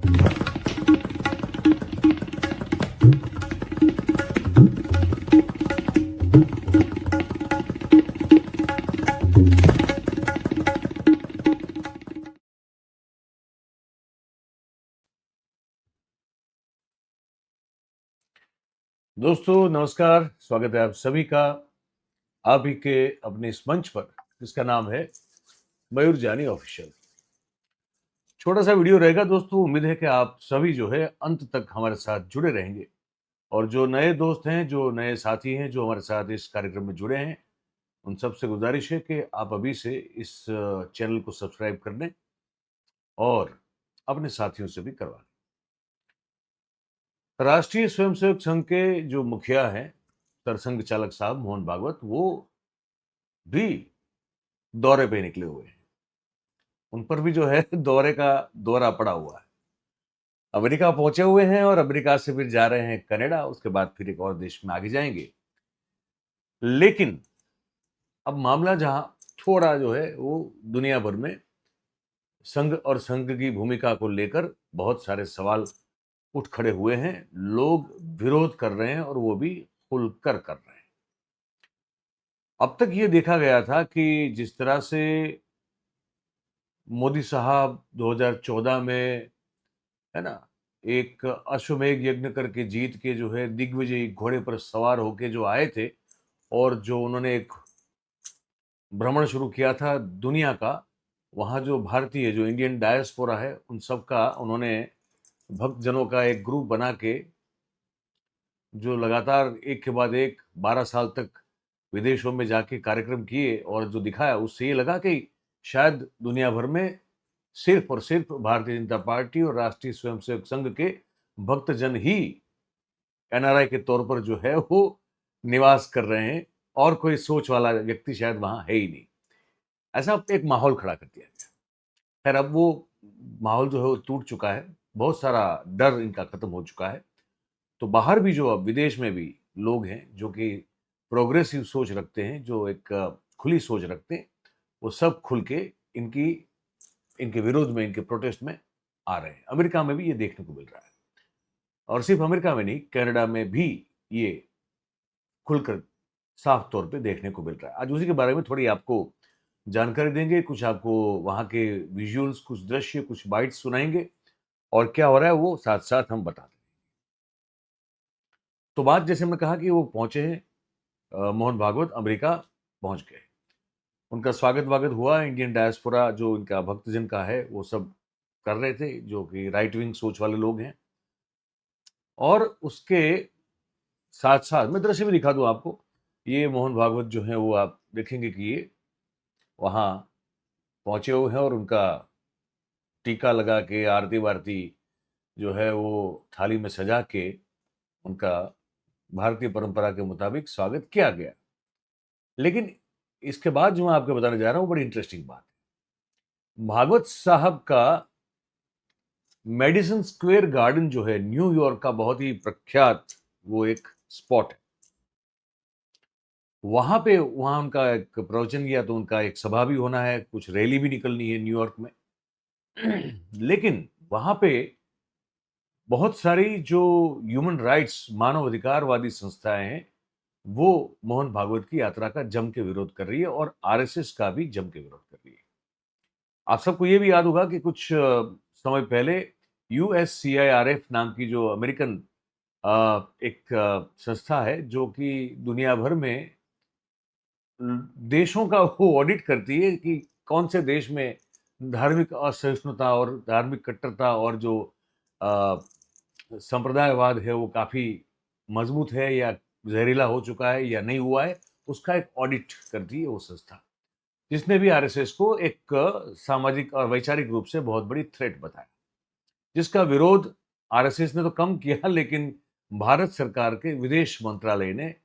दोस्तों नमस्कार, स्वागत है आप सभी का आप ही के अपने इस मंच पर जिसका नाम है मयूर जानी ऑफिशियल। छोटा सा वीडियो रहेगा दोस्तों, उम्मीद है कि आप सभी जो है अंत तक हमारे साथ जुड़े रहेंगे। और जो नए दोस्त हैं, जो नए साथी हैं, जो हमारे साथ इस कार्यक्रम में जुड़े हैं, उन सबसे गुजारिश है कि आप अभी से इस चैनल को सब्सक्राइब कर लें और अपने साथियों से भी करवा लें। राष्ट्रीय स्वयंसेवक संघ के जो मुखिया हैं, सरसंघ चालक साहब मोहन भागवत, वो भी दौरे पे निकले हुए हैं। उन पर भी जो है दौरे का दौरा पड़ा हुआ है। अमेरिका पहुंचे हुए हैं और अमेरिका से फिर जा रहे हैं कनाडा, उसके बाद फिर एक और देश में आगे जाएंगे। लेकिन अब मामला जहां थोड़ा जो है वो दुनिया भर में संघ और संघ की भूमिका को लेकर बहुत सारे सवाल उठ खड़े हुए हैं। लोग विरोध कर रहे हैं और वो भी खुलकर कर रहे हैं। अब तक ये देखा गया था कि जिस तरह से मोदी साहब 2014 में, है ना, एक अश्वमेध यज्ञ करके जीत के जो है दिग्विजयी घोड़े पर सवार होके जो आए थे और जो उन्होंने एक भ्रमण शुरू किया था दुनिया का, वहाँ जो भारतीय, जो इंडियन डायस्पोरा है, उन सब का उन्होंने भक्तजनों का एक ग्रुप बना के जो लगातार एक के बाद एक 12 साल तक विदेशों में जाके कार्यक्रम किए और जो दिखाया, उससे ये लगा कि शायद दुनिया भर में सिर्फ और सिर्फ भारतीय जनता पार्टी और राष्ट्रीय स्वयंसेवक संघ के भक्तजन ही एनआरआई के तौर पर जो है वो निवास कर रहे हैं और कोई सोच वाला व्यक्ति शायद वहां है ही नहीं। ऐसा एक माहौल खड़ा कर दिया गया। खैर, अब वो माहौल जो है वो टूट चुका है। बहुत सारा डर इनका खत्म हो चुका है। तो बाहर भी जो, अब विदेश में भी लोग हैं जो कि प्रोग्रेसिव सोच रखते हैं, जो एक खुली सोच रखते हैं, वो सब खुल के इनकी इनके विरोध में, इनके प्रोटेस्ट में आ रहे हैं। अमेरिका में भी ये देखने को मिल रहा है और सिर्फ अमेरिका में नहीं, कनाडा में भी ये खुलकर साफ तौर पे देखने को मिल रहा है। आज उसी के बारे में थोड़ी आपको जानकारी देंगे, कुछ आपको वहाँ के विजुअल्स, कुछ दृश्य, कुछ बाइट्स सुनाएंगे और क्या हो रहा है वो साथ साथ हम बता दें। तो बात जैसे हमने कहा कि वो पहुंचे हैं, मोहन भागवत अमेरिका पहुंच गए। उनका स्वागत वागत हुआ। इंडियन डायस्पोरा जो इनका भक्तजन का है वो सब कर रहे थे, जो कि राइट विंग सोच वाले लोग हैं। और उसके साथ साथ मैं दृश्य भी दिखा दूं आपको। ये मोहन भागवत जो है वो आप देखेंगे कि ये वहाँ पहुंचे हुए हैं और उनका टीका लगा के, आरती वारती जो है वो थाली में सजा के उनका भारतीय परंपरा के मुताबिक स्वागत किया गया। लेकिन इसके बाद जो मैं आपको बताने जा रहा हूँ, बड़ी इंटरेस्टिंग बात है। भागवत साहब का मेडिसन स्क्वेयर गार्डन जो है न्यूयॉर्क का बहुत ही प्रख्यात वो एक स्पॉट है। वहां पे, वहां उनका एक प्रवचन किया, तो उनका एक सभा भी होना है, कुछ रैली भी निकलनी है न्यूयॉर्क में। लेकिन वहां पे बहुत सारी जो ह्यूमन राइट्स, मानव अधिकारवादी संस्थाएं हैं, वो मोहन भागवत की यात्रा का जम के विरोध कर रही है और आरएसएस का भी जम के विरोध कर रही है। आप सबको ये भी याद होगा कि कुछ समय पहले यूएससीआईआरएफ नाम की जो अमेरिकन एक संस्था है, जो कि दुनिया भर में देशों का वो ऑडिट करती है कि कौन से देश में धार्मिक असहिष्णुता और धार्मिक कट्टरता और जो अ, संप्रदायवाद है वो काफी मजबूत है या जहरीला हो चुका है या नहीं हुआ है, उसका एक ऑडिट करती है वो संस्था, जिसने भी आरएसएस को एक सामाजिक और वैचारिक रूप से बहुत बड़ी थ्रेट बताया, जिसका विरोध आरएसएस ने तो कम किया, लेकिन भारत सरकार के विदेश मंत्रालय ने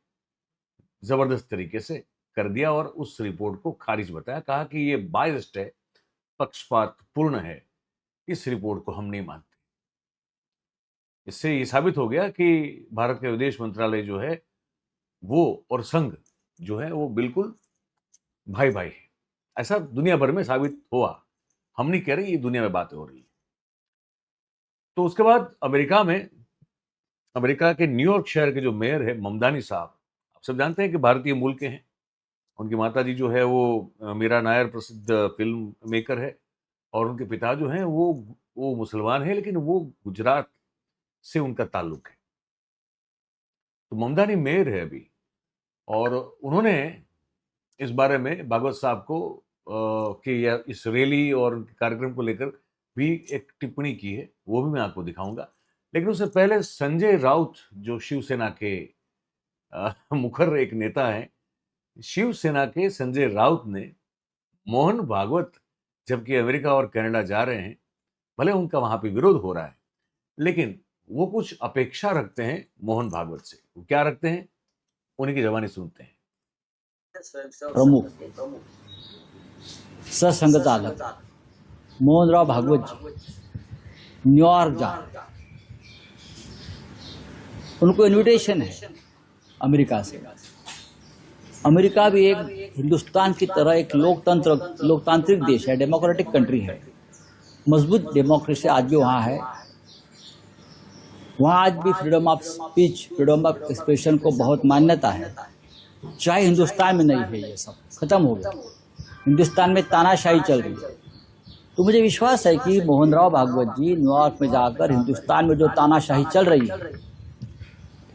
जबरदस्त तरीके से कर दिया और उस रिपोर्ट को खारिज बताया। कहा कि ये बायस्ड है, पक्षपात पूर्ण है, इस रिपोर्ट को हम नहीं मानते। इससे ये साबित हो गया कि भारत का विदेश मंत्रालय जो है वो और संघ जो है वो बिल्कुल भाई भाई है। ऐसा दुनिया भर में साबित हुआ। हम नहीं कह रहे, ये दुनिया में बातें हो रही है। तो उसके बाद अमेरिका के न्यूयॉर्क शहर के जो मेयर है ममदानी साहब, आप सब जानते हैं कि भारतीय मूल के हैं। उनकी माताजी जो है वो मीरा नायर प्रसिद्ध फिल्म मेकर है, और उनके पिता जो हैं वो मुसलमान हैं, लेकिन वो गुजरात से उनका ताल्लुक है। तो ममदानी मेयर है अभी, और उन्होंने इस बारे में भागवत साहब को कि या इस रैली और कार्यक्रम को लेकर भी एक टिप्पणी की है, वो भी मैं आपको दिखाऊंगा। लेकिन उससे पहले संजय राउत जो शिवसेना के मुखर एक नेता हैं, शिवसेना के संजय राउत ने मोहन भागवत जबकि अमेरिका और कनाडा जा रहे हैं, भले उनका वहां पे विरोध हो रहा है, लेकिन वो कुछ अपेक्षा रखते हैं मोहन भागवत से। वो क्या रखते हैं, उन्हीं की जबानी सुनते हैं। प्रमुख सत्संगचालक मोहनराव भागवत जी न्यूयॉर्क जा रहे हैं। उनको इनविटेशन है अमेरिका से। अमेरिका भी एक हिंदुस्तान की तरह एक लोकतांत्रिक देश है, डेमोक्रेटिक कंट्री है। मजबूत डेमोक्रेसी आज भी वहाँ है। वहाँ आज भी freedom of speech, freedom of expression को बहुत मान्यता है। चाहे हिंदुस्तान में नहीं है, ये सब खत्म हो गया। हिंदुस्तान में तानाशाही चल रही है। तो मुझे विश्वास है कि मोहनराव भागवत जी न्यूयॉर्क में जाकर हिंदुस्तान में जो तानाशाही चल रही है,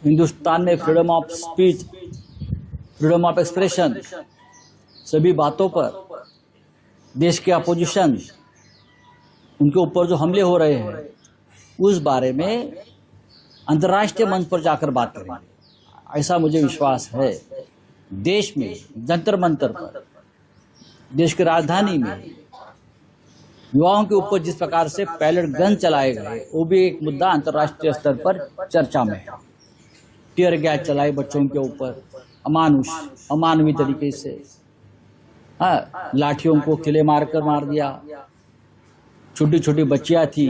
हिंदुस्तान में freedom of speech, freedom of expression, सभी बातों पर देश के अपोजिशन, उनके ऊपर जो हमले हो रहे हैं, उस बारे में अंतर्राष्ट्रीय मंच पर जाकर बात करेंगे, ऐसा मुझे विश्वास है। देश में जंतर मंतर पर, देश की राजधानी में युवाओं के ऊपर जिस प्रकार से पैलेट गन चलाए गए, वो भी एक मुद्दा अंतर्राष्ट्रीय स्तर पर चर्चा में है। टीयर गैस चलाए बच्चों के ऊपर, अमानुष अमानवीय तरीके से, लाठियों को किले मारकर मार दिया। छोटी छोटी बच्चियां थी,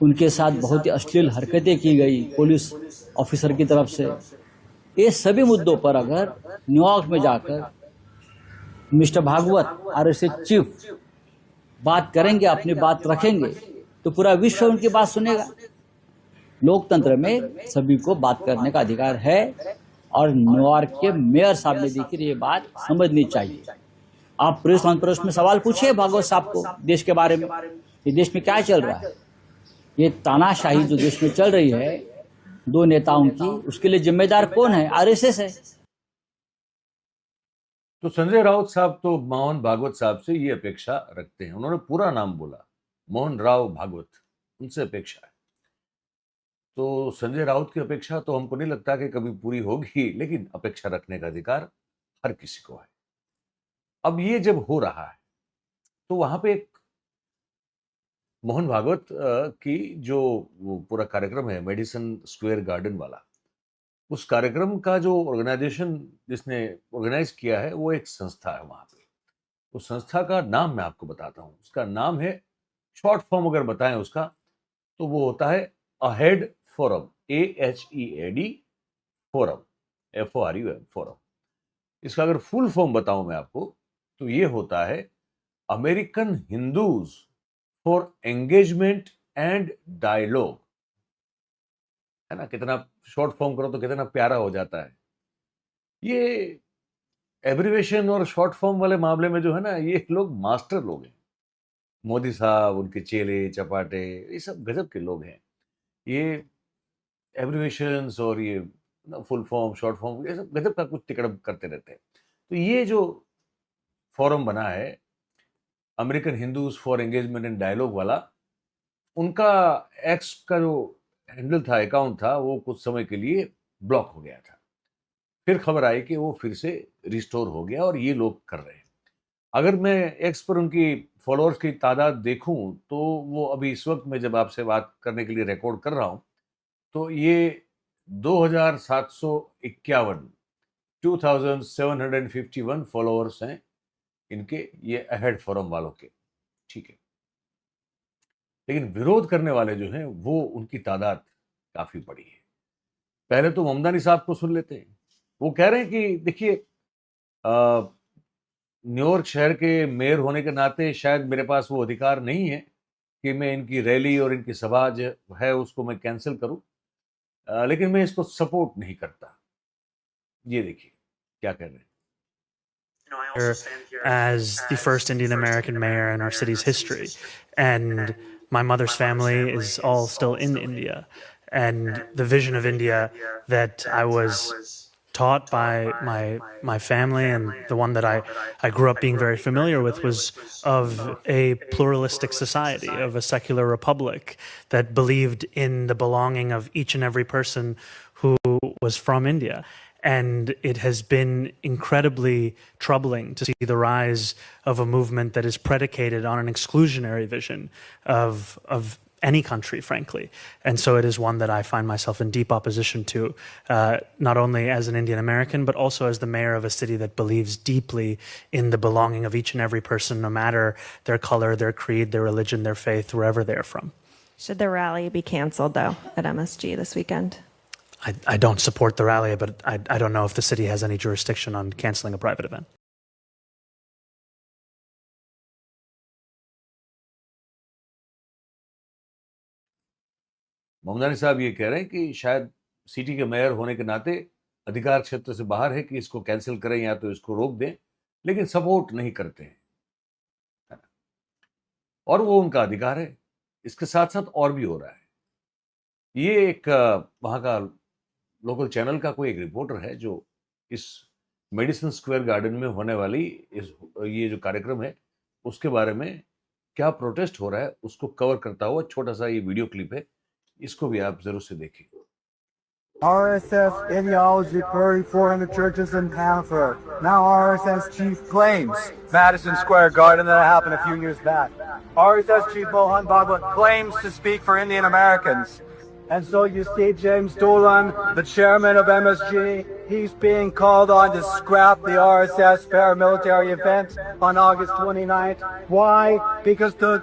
उनके साथ बहुत ही अश्लील हरकतें की गई पुलिस ऑफिसर की तरफ से। ये सभी मुद्दों पर अगर न्यूयॉर्क में जाकर मिस्टर भागवत आरएसएस चीफ बात करेंगे, अपनी बात रखेंगे, तो पूरा विश्व उनकी बात सुनेगा। लोकतंत्र में सभी को बात करने का अधिकार है, और न्यूयॉर्क के मेयर साहब ने देखिए ये बात समझनी चाहिए। आप प्रेस कॉन्फ्रेंस में सवाल पूछिए भागवत साहब को देश के बारे में, ये देश में क्या चल रहा है। ये तानाशाही जो देश में चल रही है दो नेताओं की, उसके लिए जिम्मेदार कौन है? आरएसएस है। तो संजय राउत साहब तो मोहन भागवत साहब से ये अपेक्षा रखते हैं। उन्होंने पूरा नाम बोला, मोहन राव भागवत, उनसे अपेक्षा है। तो संजय राउत की अपेक्षा तो हमको नहीं लगता कि कभी पूरी होगी, लेकिन अपेक्षा रखने का अधिकार हर किसी को है। अब ये जब हो रहा है, तो वहां पे एक मोहन भागवत की जो वो पूरा कार्यक्रम है मेडिसन स्क्वायर गार्डन वाला, उस कार्यक्रम का जो ऑर्गेनाइजेशन जिसने ऑर्गेनाइज किया है, वो एक संस्था है वहां पे। उस संस्था का नाम मैं आपको बताता हूँ। उसका नाम है, शॉर्ट फॉर्म अगर बताएं उसका, तो वो होता है ahead forum, AHEAD forum, FORUM forum. इसका अगर फुल फॉर्म बताऊं मैं आपको, तो ये होता है American Hindus for engagement and dialogue. है ना, कितना शॉर्ट फॉर्म करो तो कितना प्यारा हो जाता है। ये एब्रिवेशन और शॉर्ट फॉर्म वाले मामले में जो है ना, ये लोग मास्टर लोग हैं। मोदी साहब, उनके चेले चपाटे, ये सब गजब के लोग हैं। ये एब्रिवेशंस और ये फुल फॉर्म, शॉर्ट फॉर्म, ये सब गजब का कुछ तिकड़म करते रहते हैं। तो ये जो फोरम बना है American Hindus for engagement and dialogue वाला, उनका एक्स का जो हैंडल था, अकाउंट था, वो कुछ समय के लिए ब्लॉक हो गया था। फिर खबर आई कि वो फिर से रिस्टोर हो गया, और ये लोग कर रहे हैं। अगर मैं एक्स पर उनकी फॉलोअर्स की तादाद देखूं, तो वो अभी इस वक्त मैं जब आपसे बात करने के लिए रिकॉर्ड कर रहा हूं, तो ये 2751, 2751 फॉलोअर्स हैं इनके, ये अहेड फोरम वालों के। ठीक है, लेकिन विरोध करने वाले जो हैं वो उनकी तादाद काफी बड़ी है। पहले तो ममदानी साहब को सुन लेते हैं। वो कह रहे हैं कि देखिए, न्यूयॉर्क शहर के मेयर होने के नाते शायद मेरे पास वो अधिकार नहीं है कि मैं इनकी रैली और इनकी सभा जो है उसको मैं कैंसिल करूं, लेकिन मैं इसको सपोर्ट नहीं करता। ये देखिए क्या कह रहे हैं। As the first Indian American mayor in our city's history. And my mother's family is all still in India. And the vision of India that I was taught by my family and the one that I grew up being very familiar with was of a pluralistic society, of a secular republic that believed in the belonging of each and every person who was from India. And it has been incredibly troubling to see the rise of a movement that is predicated on an exclusionary vision of any country, frankly. And so it is one that I find myself in deep opposition to, not only as an Indian American, but also as the mayor of a city that believes deeply in the belonging of each and every person, no matter their color, their creed, their religion, their faith, wherever they're from. Should the rally be canceled, though, at MSG this weekend? I don't support the rally, but I don't know if the city has any jurisdiction on canceling a private event. Mamdani साहब ये कह रहे हैं कि शायद city के mayor होने के नाते अधिकार क्षेत्र से बाहर है कि इसको कैंसिल करें या तो इसको रोक दें, लेकिन सपोर्ट नहीं करते हैं, और वो उनका अधिकार है। इसके साथ साथ और भी हो रहा है। ये एक वहाँ का लोकल चैनल का कोई एक रिपोर्टर है जो इस मेडिसिन स्क्वायर गार्डन में होने वाली ये जो कार्यक्रम है उसके बारे में क्या प्रोटेस्ट हो रहा है उसको कवर करता हुआ छोटा सा ये वीडियो क्लिप है, इसको भी आप जरूर से देखें। RSS ideology buried 400 churches in Hanford. Now RSS chief claims Madison Square Garden that happened a few years back. RSS chief Mohan Bhagwat claims to speak for Indian Americans. And so you see James Dolan, the chairman of MSG, he's being called on to scrap the RSS paramilitary event on August 29th. Why? Because the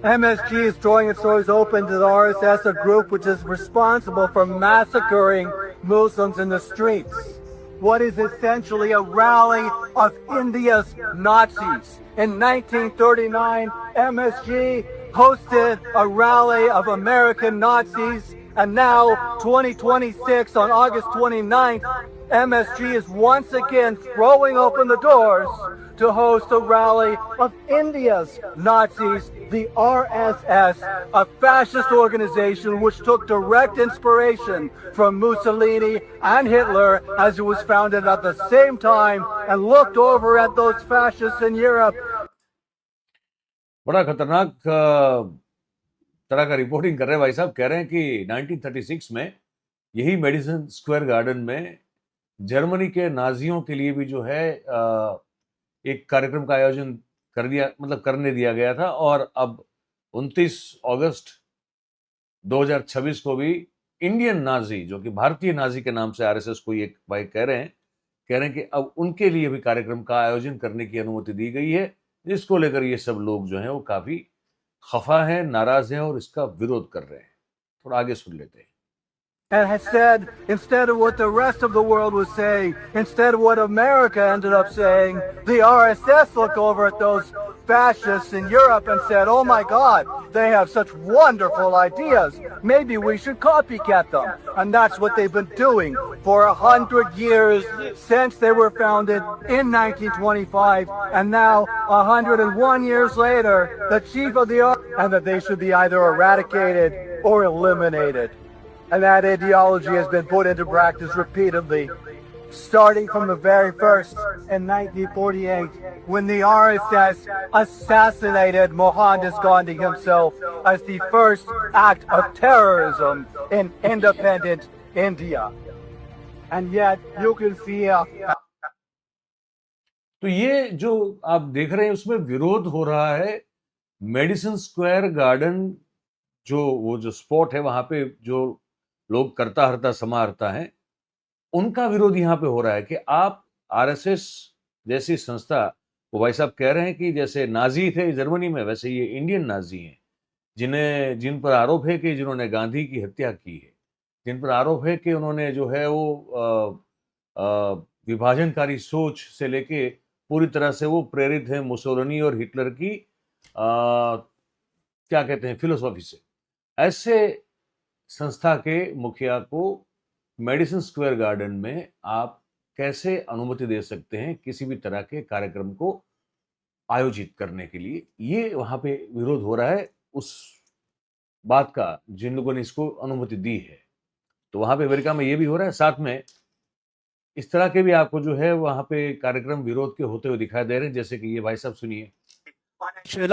MSG is throwing its doors open to the RSS, a group which is responsible for massacring Muslims in the streets. What is essentially a rally of India's Nazis. In 1939, MSG hosted a rally of American Nazis, and now, 2026, on August 29th, MSG is once again throwing open the doors to host a rally of India's Nazis, the RSS, a fascist organization which took direct inspiration from Mussolini and Hitler as it was founded at the same time and looked over at those fascists in Europe. बड़ा खतरनाक तरह का reporting कर रहे हैं भाई साहब। कह रहे हैं कि 1936 में यही मेडिसिन स्क्वायर गार्डन में जर्मनी के नाजियों के लिए भी जो है एक कार्यक्रम का आयोजन करने दिया गया था, और अब 29 अगस्त 2026 को भी इंडियन नाजी, जो कि भारतीय नाजी के नाम से आरएसएस को एक भाई कह रहे हैं कि अब उनके लिए भी कार्यक्रम का आयोजन करने की अनुमति दी गई है, जिसको लेकर ये सब लोग जो हैं वो काफी खफा हैं, नाराज हैं और इसका विरोध कर रहे हैं। थोड़ा आगे सुन लेते हैं। And has said, instead of what the rest of the world was saying, instead of what America ended up saying, the RSS looked over at those fascists in Europe and said, oh my God, they have such wonderful ideas. Maybe we should copycat them. And that's what they've been doing for 100 years since they were founded in 1925. And now, 101 years later, the chief of the and that they should be either eradicated or eliminated. And that ideology has been put into practice repeatedly, starting from the very first in 1948, when the RSS assassinated Mohandas Gandhi himself as the first act of terrorism in independent India. And yet, you can see तो ये जो आप देख रहे हैं उसमें विरोध हो रहा है मेडिसिन स्क्वायर गार्डन, वो जो स्पॉट है वहां पे जो लोग करता हरता समाहरता है, उनका विरोध यहाँ पे हो रहा है कि आप आरएसएस जैसी संस्था, वो भाई साहब कह रहे हैं कि जैसे नाजी थे जर्मनी में, वैसे ये इंडियन नाजी हैं, जिन पर आरोप है कि जिन्होंने गांधी की हत्या की है, जिन पर आरोप है कि उन्होंने जो है वो विभाजनकारी सोच से लेके पूरी तरह से वो प्रेरित हैं मुसोलिनी और हिटलर की क्या कहते हैं फिलोसॉफी से, ऐसे संस्था के मुखिया को मेडिसन स्क्वायर गार्डन में आप कैसे अनुमति दे सकते हैं किसी भी तरह के कार्यक्रम को आयोजित करने के लिए? ये वहां पे विरोध हो रहा है उस बात का जिन लोगों ने इसको अनुमति दी है। तो वहां पे अमेरिका में ये भी हो रहा है, साथ में इस तरह के भी आपको जो है वहां पे कार्यक्रम विरोध के होते हुए दिखाई दे रहे हैं, जैसे कि ये भाई साहब सुनिए।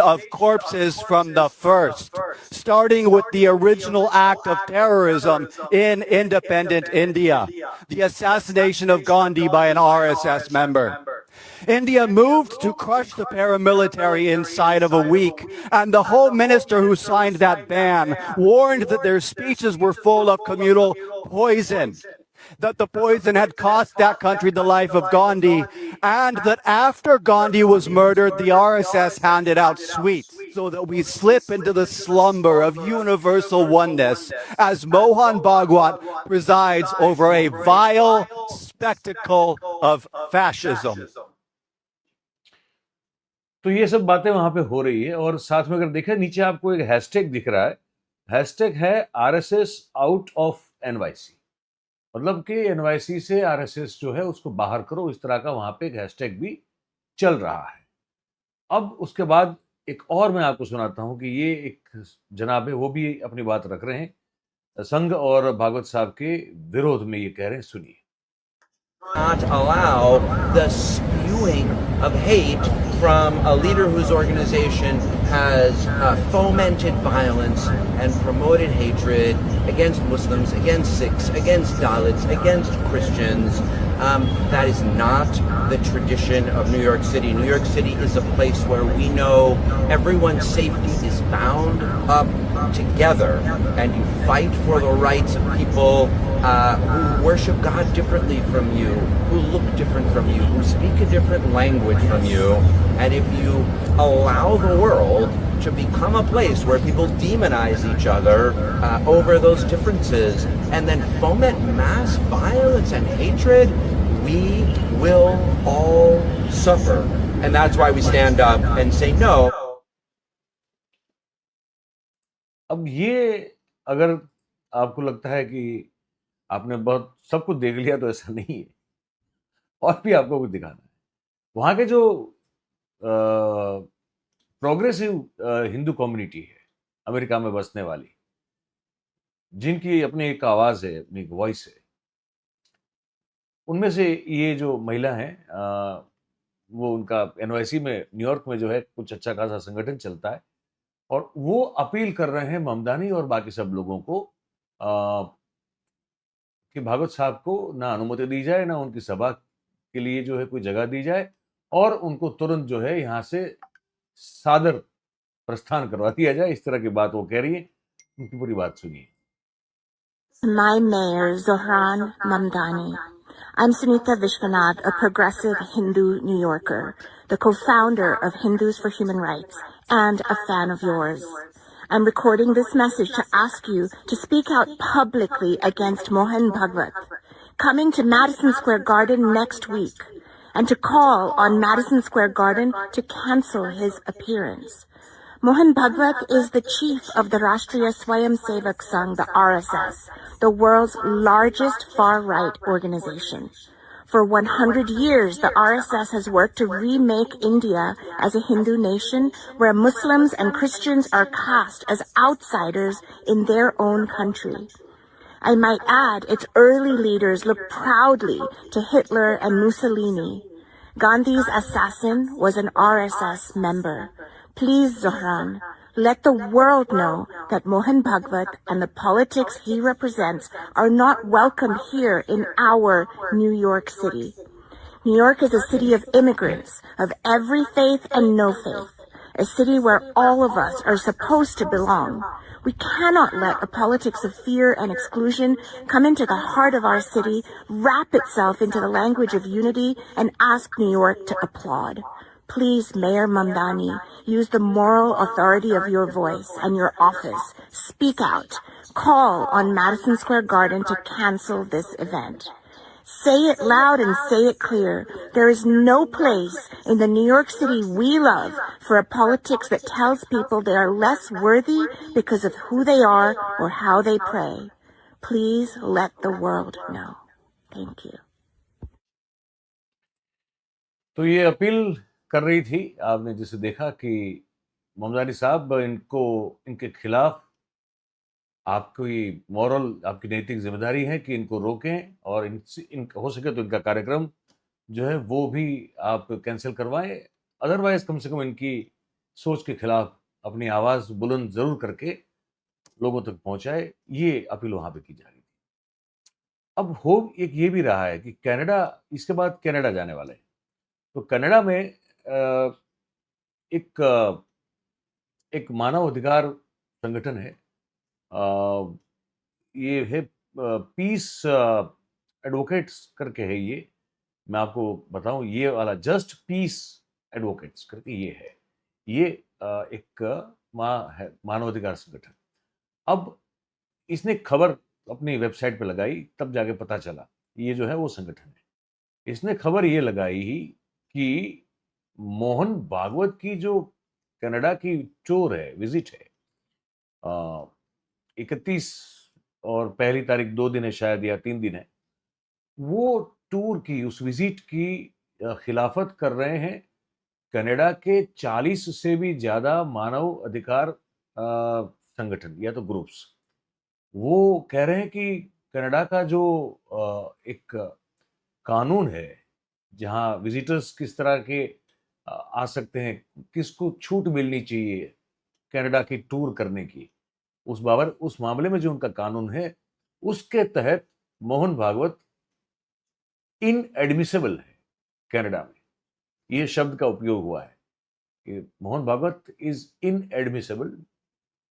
Of corpses from the first, starting with the original act of terrorism in independent India, the assassination of Gandhi by an RSS member. India moved to crush the paramilitary inside of a week, and the Home Minister who signed that ban warned that their speeches were full of communal poison, that the poison had cost that country the life of Gandhi, and that after Gandhi was murdered, the RSS handed out sweets so that we slip into the slumber of universal oneness as Mohan Bhagwat presides over a vile spectacle of fascism. तो ये सब बातें वहां पे हो रही है, और साथ में अगर देखें नीचे आपको एक हैशटैग दिख रहा है, हैशटैग है आरएसएस आउट ऑफ एनवाईसी, मतलब कि एनवाईसी से आरएसएस जो है उसको बाहर करो, इस तरह का वहां पे एक हैशटैग भी चल रहा है। अब उसके बाद एक और मैं आपको सुनाता हूं कि ये एक जनाब है वो भी अपनी बात रख रहे हैं संघ और भागवत साहब के विरोध में, ये कह रहे हैं, सुनिए। Not allow the spewing of hate from a leader whose organization has fomented violence and promoted hatred against Muslims, against Sikhs, against Dalits, against Christians. That is not the tradition of New York City. New York City is a place where we know everyone's safety is bound up together, and you fight for the rights of people who worship God differently from you, who look different from you, who speak a different language from you. And if you allow the world to become a place where people demonize each other over those differences and then foment mass violence and hatred, we will all suffer. And that's why we stand up and say no. अब ये अगर आपको लगता है कि आपने बहुत सब कुछ देख लिया, तो ऐसा नहीं है, और भी आपको कुछ दिखाना है। वहाँ के जो प्रोग्रेसिव हिंदू कम्युनिटी है अमेरिका में बसने वाली, जिनकी अपनी एक आवाज़ है, अपनी एक वॉइस है, उनमें से ये जो महिला है वो उनका एनवाईसी में न्यूयॉर्क में जो है कुछ अच्छा खासा संगठन चलता है, और वो अपील कर रहे हैं ममदानी और बाकी सब लोगों को कि भागवत साहब को ना अनुमति दी जाए, ना उनकी सभा के लिए जो है कोई जगह दी जाए, और उनको तुरंत जो है यहाँ से सादर प्रस्थान करवा दिया जाए। इस तरह की बात वो कह रही है, उनकी पूरी बात सुनिए। My mayor, Zohran Mamdani. I'm Sunita Vishwanath, a progressive Hindu New Yorker, the co-founder of Hindus for Human Rights, and a fan of yours. I'm recording this message to ask you to speak out publicly against Mohan Bhagwat, coming to Madison Square Garden next week, and to call on Madison Square Garden to cancel his appearance. Mohan Bhagwat is the chief of the Rashtriya Swayamsevak Sangh, the RSS, the world's largest far-right organization. For 100 years, the RSS has worked to remake India as a Hindu nation where Muslims and Christians are cast as outsiders in their own country. I might add, its early leaders looked proudly to Hitler and Mussolini. Gandhi's assassin was an RSS member. Please, Zohran, let the world know that Mohan Bhagwat and the politics he represents are not welcome here in our New York City. New York is a city of immigrants, of every faith and no faith, a city where all of us are supposed to belong. We cannot let a politics of fear and exclusion come into the heart of our city, wrap itself into the language of unity, and ask New York to applaud. Please, Mayor Mamdani, use the moral authority of your voice and your office. Speak out. Call on Madison Square Garden to cancel this event. Say it loud and say it clear. There is no place in the New York City we love for a politics that tells people they are less worthy because of who they are or how they pray. Please let the world know. Thank you. तो ये appeal कर रही थी, आपने जिसे देखा कि ममदानी साहब इनके खिलाफ आपकी मॉरल, आपकी नैतिक जिम्मेदारी है कि इनको रोकें और हो सके तो इनका कार्यक्रम जो है वो भी आप कैंसिल करवाएं, अदरवाइज कम से कम इनकी सोच के खिलाफ अपनी आवाज़ बुलंद ज़रूर करके लोगों तक पहुंचाए। ये अपील वहाँ पे की जा रही थी। अब हो एक ये भी रहा है कि कनाडा, इसके बाद कनाडा जाने वाले हैं, तो कनाडा में एक मानव अधिकार संगठन है, ये है पीस एडवोकेट्स करके है। ये मैं आपको बताऊं, ये वाला जस्ट पीस एडवोकेट्स करके ये है, ये एक मानवाधिकार संगठन। अब इसने खबर अपनी वेबसाइट पे लगाई, तब जाके पता चला ये जो है वो संगठन है। इसने खबर ये लगाई कि मोहन भागवत की जो कनाडा की टूर है, विजिट है, 31 और पहली तारीख 2 दिन है शायद या 3 दिन है, वो टूर की, उस विजिट की खिलाफत कर रहे हैं कनाडा के 40 से भी ज्यादा मानव अधिकार संगठन या तो ग्रुप्स। वो कह रहे हैं कि कनाडा का जो एक कानून है जहां विजिटर्स किस तरह के आ सकते हैं, किसको छूट मिलनी चाहिए कनाडा की टूर करने की, उस मामले में जो उनका कानून है उसके तहत मोहन भागवत इनएडमिसिबल है कनाडा में। ये शब्द का उपयोग हुआ है कि Mohan Bhagwat is inadmissible,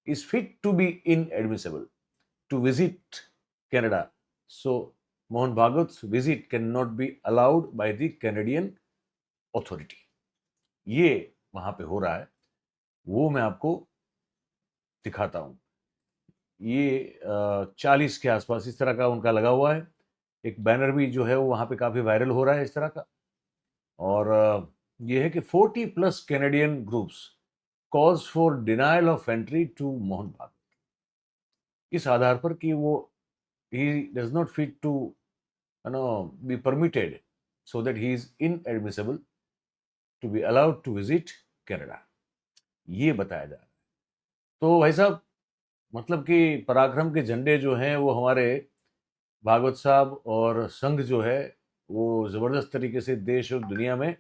is fit to be inadmissible to visit Canada, so Mohan Bhagwat's visit cannot be allowed by the Canadian authority। ये वहां पे हो रहा है, वो मैं आपको दिखाता हूं। ये 40 के आसपास इस तरह का उनका लगा हुआ है। एक बैनर भी जो है वो वहां पे काफी वायरल हो रहा है इस तरह का, और ये है कि 40+ Canadian groups cause for denial of entry to Mohan Bhagwat, इस आधार पर कि वो he does not fit to be permitted, so that he is inadmissible to be allowed to visit Canada, ये बताया जा रहा है। तो भाई साहब, मतलब कि पराक्रम के झंडे जो हैं वो हमारे भागवत साहब और संघ जो है वो ज़बरदस्त तरीके से देश और दुनिया में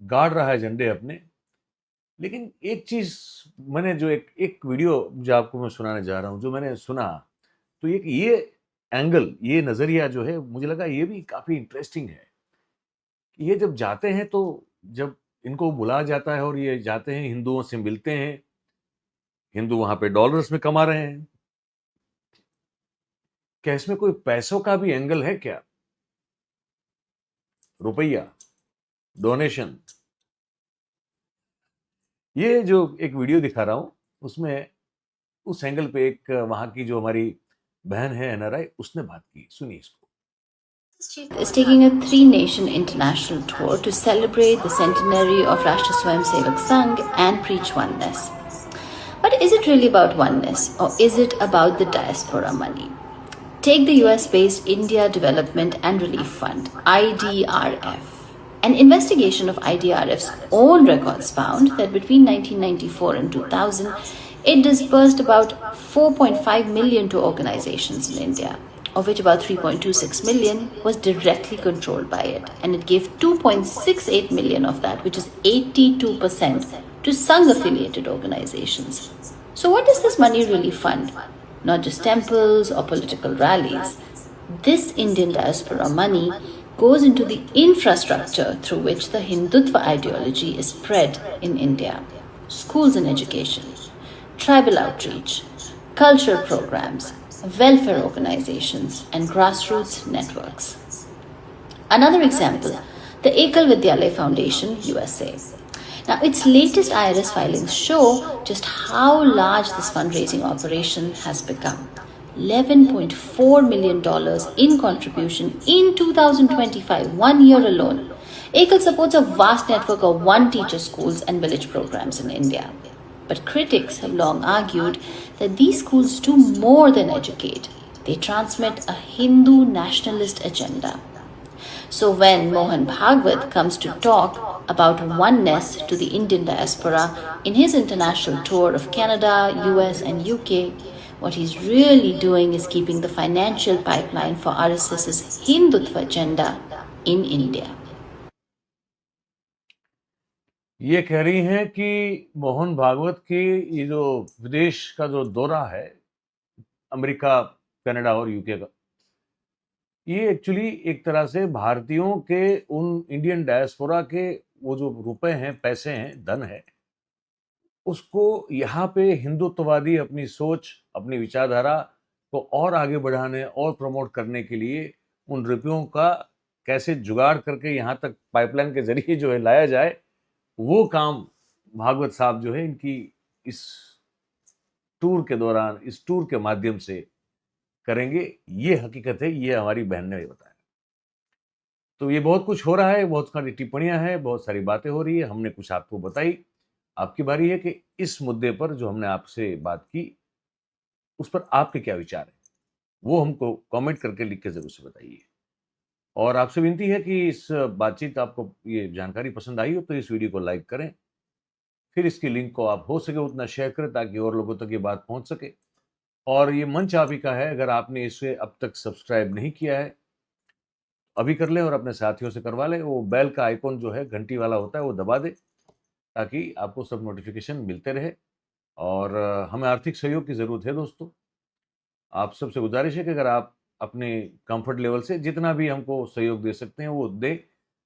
गाड़ रहा है झंडे अपने। लेकिन एक चीज़ मैंने जो एक वीडियो जो आपको मैं सुनाने जा रहा हूँ, जो मैंने सुना, तो ये एंगल, ये नज़रिया जो है मुझे लगा ये भी काफ़ी इंटरेस्टिंग है। ये जब जाते हैं, तो जब इनको बुलाया जाता है और ये जाते हैं, हिंदुओं से मिलते हैं, हिंदू वहाँ पे डॉलर्स में कमा रहे हैं, क्या इसमें कोई पैसों का भी एंगल है क्या? रुपया, डोनेशन। ये जो एक वीडियो दिखा रहा हूँ उसमें उस एंगल पे एक वहाँ की जो हमारी बहन है NRI, उसने बात की, सुनिए इसको। is taking a 3-nation international tour to celebrate the centenary of Rashtra Swayamsevak Sangh and preach oneness. But is it really about oneness, or is it about the diaspora money? Take the US-based India Development and Relief Fund, IDRF. An investigation of IDRF's own records found that between 1994 and 2000, it disbursed about 4.5 million to organizations in India, of which about 3.26 million was directly controlled by it, and it gave 2.68 million of that, which is 82%, to Sangh-affiliated organizations. So what does this money really fund? Not just temples or political rallies. This Indian diaspora money goes into the infrastructure through which the Hindutva ideology is spread in India. Schools and education, tribal outreach, cultural programs, welfare organizations, and grassroots networks. Another example, the Ekal Vidyalaya Foundation, USA. Now, its latest IRS filings show just how large this fundraising operation has become. $11.4 million in contribution in 2025, 1 year alone. Ekal supports a vast network of one-teacher schools and village programs in India. But critics have long argued that these schools do more than educate. They transmit a Hindu nationalist agenda. So when Mohan Bhagwat comes to talk about oneness to the Indian diaspora in his international tour of Canada, US and UK, what he's really doing is keeping the financial pipeline for RSS's Hindutva agenda in India. ये कह रही हैं कि मोहन भागवत की ये जो विदेश का जो दौरा है, अमेरिका, कनाडा और यूके का, ये एक्चुअली एक तरह से भारतीयों के उन इंडियन डायस्पोरा के वो जो रुपए हैं, पैसे हैं, धन है, उसको यहाँ पे हिंदुत्ववादी अपनी सोच, अपनी विचारधारा को और आगे बढ़ाने और प्रमोट करने के लिए उन रुपयों का कैसे जुगाड़ करके यहाँ तक पाइपलाइन के जरिए जो है लाया जाए, वो काम भागवत साहब जो है इनकी इस टूर के दौरान, इस टूर के माध्यम से करेंगे। ये हकीकत है, ये हमारी बहन ने बताया। तो ये बहुत कुछ हो रहा है, बहुत सारी टिप्पणियां हैं, बहुत सारी बातें हो रही है, हमने कुछ आपको बताई। आपकी बारी है कि इस मुद्दे पर जो हमने आपसे बात की, उस पर आपके क्या विचार है, वो हमको कमेंट करके लिख के जरूर से बताइए। और आपसे विनती है कि इस बातचीत, आपको ये जानकारी पसंद आई हो तो इस वीडियो को लाइक करें, फिर इसकी लिंक को आप हो सके उतना शेयर करें ताकि और लोगों तक ये बात पहुंच सके। और ये मंच आप ही का है, अगर आपने इसे अब तक सब्सक्राइब नहीं किया है अभी कर लें और अपने साथियों से करवा लें। वो बेल का आइकॉन जो है घंटी वाला होता है वो दबा दे ताकि आपको सब नोटिफिकेशन मिलते रहे। और हमें आर्थिक सहयोग की ज़रूरत है दोस्तों। आप सबसे गुजारिश है कि अगर आप अपने कंफर्ट लेवल से जितना भी हमको सहयोग दे सकते हैं वो दे।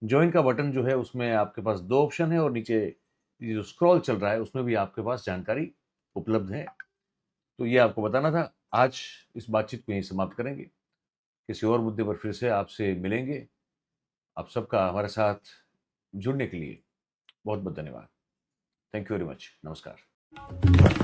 ज्वाइन का बटन जो है उसमें आपके पास 2 ऑप्शन है और नीचे ये जो स्क्रॉल चल रहा है उसमें भी आपके पास जानकारी उपलब्ध है। तो ये आपको बताना था। आज इस बातचीत को यहीं समाप्त करेंगे। किसी और मुद्दे पर फिर से आपसे मिलेंगे। आप सबका हमारे साथ जुड़ने के लिए बहुत बहुत धन्यवाद। Thank you very much. नमस्कार।